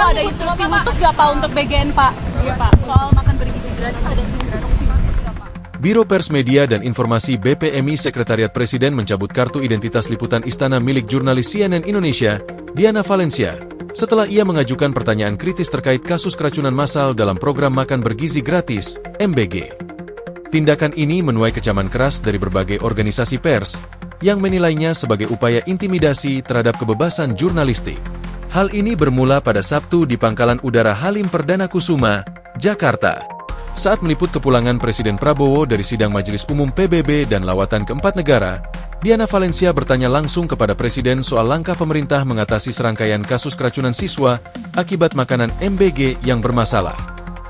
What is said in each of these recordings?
ada instruksi khusus nggak Pak untuk BGN Pak? Iya Pak, soal makan bergizi gratis ada instruksi khusus nggak Pak? Biro Pers Media dan Informasi BPMI Sekretariat Presiden mencabut kartu identitas liputan istana milik jurnalis CNN Indonesia, Diana Valencia, setelah ia mengajukan pertanyaan kritis terkait kasus keracunan massal dalam program makan bergizi gratis, MBG. Tindakan ini menuai kecaman keras dari berbagai organisasi pers, yang menilainya sebagai upaya intimidasi terhadap kebebasan jurnalistik. Hal ini bermula pada Sabtu di Pangkalan Udara Halim Perdana Kusuma, Jakarta. Saat meliput kepulangan Presiden Prabowo dari sidang Majelis Umum PBB dan lawatan ke-4 negara, Diana Valencia bertanya langsung kepada Presiden soal langkah pemerintah mengatasi serangkaian kasus keracunan siswa akibat makanan MBG yang bermasalah.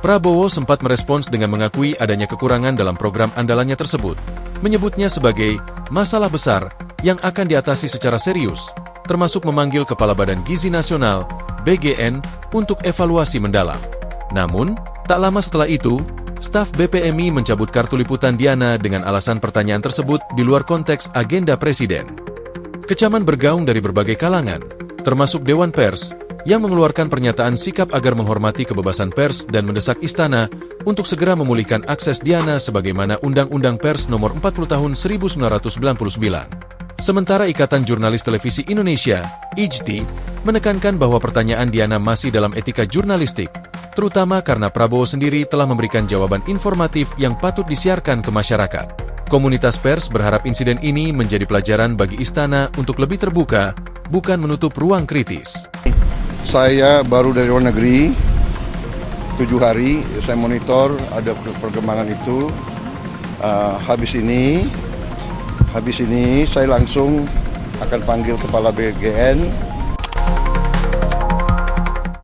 Prabowo sempat merespons dengan mengakui adanya kekurangan dalam program andalannya tersebut, menyebutnya sebagai masalah besar yang akan diatasi secara serius, termasuk memanggil Kepala Badan Gizi Nasional, BGN, untuk evaluasi mendalam. Namun, tak lama setelah itu, staf BPMI mencabut kartu liputan Diana dengan alasan pertanyaan tersebut di luar konteks agenda Presiden. Kecaman bergaung dari berbagai kalangan, termasuk Dewan Pers, yang mengeluarkan pernyataan sikap agar menghormati kebebasan pers dan mendesak istana untuk segera memulihkan akses Diana sebagaimana Undang-Undang Pers Nomor 40 Tahun 1999. Sementara Ikatan Jurnalis Televisi Indonesia, IJTI, menekankan bahwa pertanyaan Diana masih dalam etika jurnalistik, terutama karena Prabowo sendiri telah memberikan jawaban informatif yang patut disiarkan ke masyarakat. Komunitas pers berharap insiden ini menjadi pelajaran bagi istana untuk lebih terbuka, bukan menutup ruang kritis. Saya baru dari luar negeri, 7 hari, saya monitor ada perkembangan itu. Habis ini saya langsung akan panggil Kepala BGN